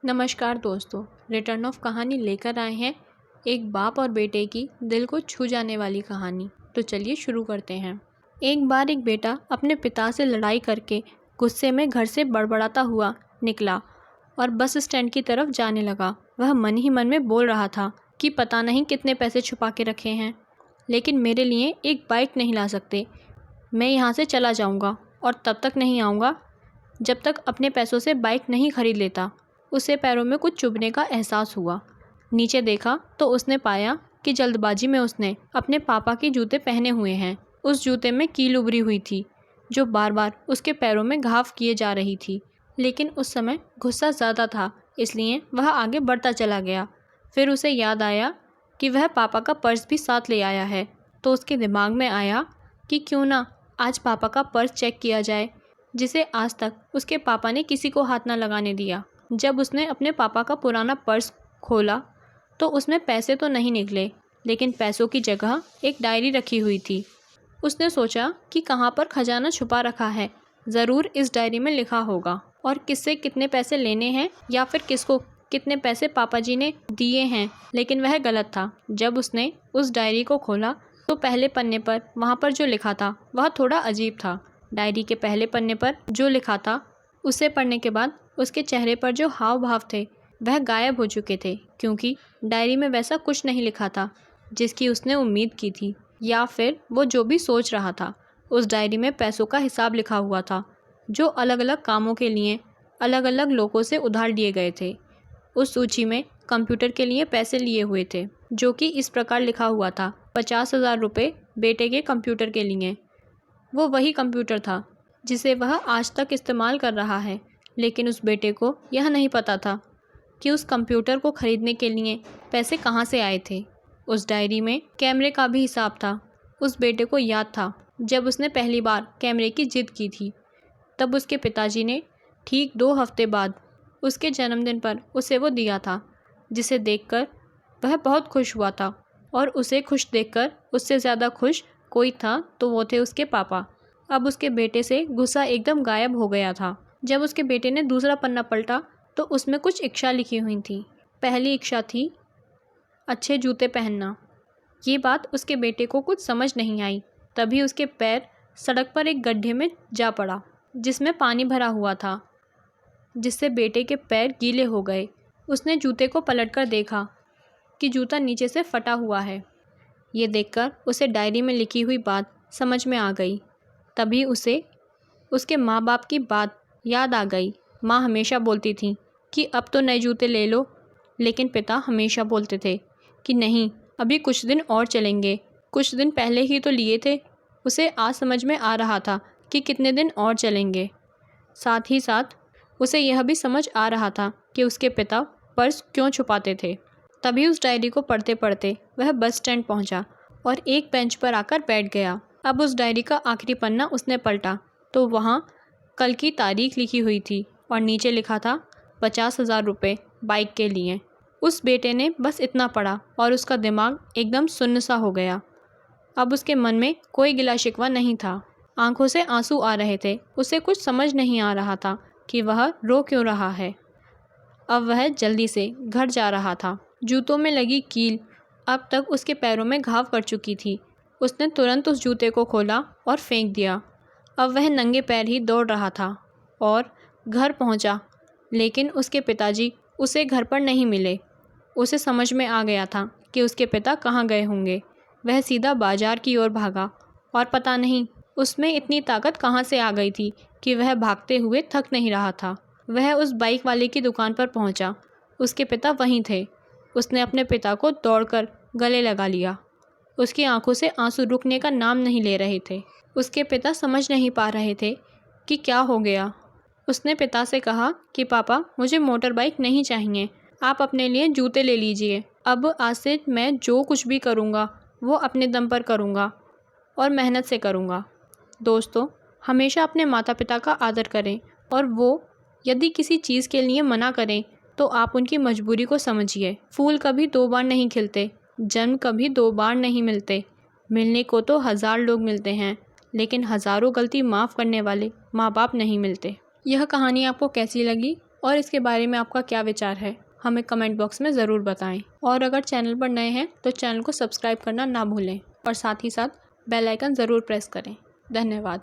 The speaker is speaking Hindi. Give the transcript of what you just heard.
नमस्कार दोस्तों, रिटर्न ऑफ कहानी लेकर आए हैं एक बाप और बेटे की दिल को छू जाने वाली कहानी। तो चलिए शुरू करते हैं। एक बार एक बेटा अपने पिता से लड़ाई करके गुस्से में घर से बड़बड़ाता हुआ निकला और बस स्टैंड की तरफ जाने लगा। वह मन ही मन में बोल रहा था कि पता नहीं कितने पैसे छुपा के रखे हैं, लेकिन मेरे लिए एक बाइक नहीं ला सकते। मैं यहाँ से चला जाऊँगा और तब तक नहीं आऊँगा जब तक अपने पैसों से बाइक नहीं खरीद लेता। उसे पैरों में कुछ चुभने का एहसास हुआ। नीचे देखा तो उसने पाया कि जल्दबाजी में उसने अपने पापा के जूते पहने हुए हैं। उस जूते में कील उभरी हुई थी जो बार बार उसके पैरों में घाव किए जा रही थी, लेकिन उस समय गुस्सा ज़्यादा था, इसलिए वह आगे बढ़ता चला गया। फिर उसे याद आया कि वह पापा का पर्स भी साथ ले आया है, तो उसके दिमाग में आया कि क्यों ना आज पापा का पर्स चेक किया जाए, जिसे आज तक उसके पापा ने किसी को हाथ न लगाने दिया। जब उसने अपने पापा का पुराना पर्स खोला तो उसमें पैसे तो नहीं निकले, लेकिन पैसों की जगह एक डायरी रखी हुई थी। उसने सोचा कि कहाँ पर खजाना छुपा रखा है, ज़रूर इस डायरी में लिखा होगा और किससे कितने पैसे लेने हैं या फिर किसको कितने पैसे पापा जी ने दिए हैं। लेकिन वह गलत था। जब उसने उस डायरी को खोला तो पहले पन्ने पर वहाँ पर जो लिखा था वह थोड़ा अजीब था। डायरी के पहले पन्ने पर जो लिखा था उसे पढ़ने के बाद उसके चेहरे पर जो हाव भाव थे वह गायब हो चुके थे, क्योंकि डायरी में वैसा कुछ नहीं लिखा था जिसकी उसने उम्मीद की थी, या फिर वो जो भी सोच रहा था। उस डायरी में पैसों का हिसाब लिखा हुआ था जो अलग अलग कामों के लिए अलग अलग लोगों से उधार लिए गए थे। उस सूची में कंप्यूटर के लिए पैसे लिए हुए थे, जो कि इस प्रकार लिखा हुआ था, 50,000 रुपये बेटे के कंप्यूटर के लिए। वो वही कंप्यूटर था जिसे वह आज तक इस्तेमाल कर रहा है, लेकिन उस बेटे को यह नहीं पता था कि उस कंप्यूटर को खरीदने के लिए पैसे कहाँ से आए थे। उस डायरी में कैमरे का भी हिसाब था। उस बेटे को याद था जब उसने पहली बार कैमरे की जिद की थी, तब उसके पिताजी ने ठीक 2 हफ्ते बाद उसके जन्मदिन पर उसे वो दिया था, जिसे देखकर वह बहुत खुश हुआ था। और उसे खुश देखकर उससे ज़्यादा खुश कोई था तो वो थे उसके पापा। अब उसके बेटे से गुस्सा एकदम गायब हो गया था। जब उसके बेटे ने दूसरा पन्ना पलटा तो उसमें कुछ इच्छा लिखी हुई थी। पहली इच्छा थी अच्छे जूते पहनना। ये बात उसके बेटे को कुछ समझ नहीं आई। तभी उसके पैर सड़क पर एक गड्ढे में जा पड़ा जिसमें पानी भरा हुआ था, जिससे बेटे के पैर गीले हो गए। उसने जूते को पलटकर देखा कि जूता नीचे से फटा हुआ है। ये देखकर उसे डायरी में लिखी हुई बात समझ में आ गई। तभी उसे उसके माँ बाप की बात याद आ गई। माँ हमेशा बोलती थी कि अब तो नए जूते ले लो, लेकिन पिता हमेशा बोलते थे कि नहीं, अभी कुछ दिन और चलेंगे। कुछ दिन पहले ही तो लिए थे। उसे आज समझ में आ रहा था कि कितने दिन और चलेंगे। साथ ही साथ उसे यह भी समझ आ रहा था कि उसके पिता पर्स क्यों छुपाते थे। तभी उस डायरी को पढ़ते पढ़ते वह बस स्टैंड पहुंचा और एक बेंच पर आकर बैठ गया। अब उस डायरी का आखिरी पन्ना उसने पलटा तो वहाँ कल की तारीख लिखी हुई थी और नीचे लिखा था 50,000 रुपये बाइक के लिए। उस बेटे ने बस इतना पढ़ा और उसका दिमाग एकदम सुन्न सा हो गया। अब उसके मन में कोई गिला शिकवा नहीं था। आंखों से आंसू आ रहे थे। उसे कुछ समझ नहीं आ रहा था कि वह रो क्यों रहा है। अब वह जल्दी से घर जा रहा था। जूतों में लगी कील अब तक उसके पैरों में घाव कर चुकी थी। उसने तुरंत उस जूते को खोला और फेंक दिया। अब वह नंगे पैर ही दौड़ रहा था और घर पहुंचा, लेकिन उसके पिताजी उसे घर पर नहीं मिले। उसे समझ में आ गया था कि उसके पिता कहाँ गए होंगे। वह सीधा बाजार की ओर भागा और पता नहीं उसमें इतनी ताकत कहाँ से आ गई थी कि वह भागते हुए थक नहीं रहा था। वह उस बाइक वाले की दुकान पर पहुंचा। उसके पिता वहीं थे। उसने अपने पिता को दौड़कर गले लगा लिया। उसकी आंखों से आंसू रुकने का नाम नहीं ले रहे थे। उसके पिता समझ नहीं पा रहे थे कि क्या हो गया। उसने पिता से कहा कि पापा, मुझे मोटर बाइक नहीं चाहिए, आप अपने लिए जूते ले लीजिए। अब आज से मैं जो कुछ भी करूँगा वो अपने दम पर करूँगा और मेहनत से करूँगा। दोस्तों, हमेशा अपने माता पिता का आदर करें और वो यदि किसी चीज़ के लिए मना करें तो आप उनकी मजबूरी को समझिए। फूल कभी 2 बार नहीं खिलते, जन्म कभी 2 बार नहीं मिलते। मिलने को तो 1000 लोग मिलते हैं, लेकिन हज़ारों गलती माफ़ करने वाले माँ बाप नहीं मिलते। यह कहानी आपको कैसी लगी और इसके बारे में आपका क्या विचार है हमें कमेंट बॉक्स में ज़रूर बताएं। और अगर चैनल पर नए हैं तो चैनल को सब्सक्राइब करना ना भूलें और साथ ही साथ बेल आइकन ज़रूर प्रेस करें। धन्यवाद।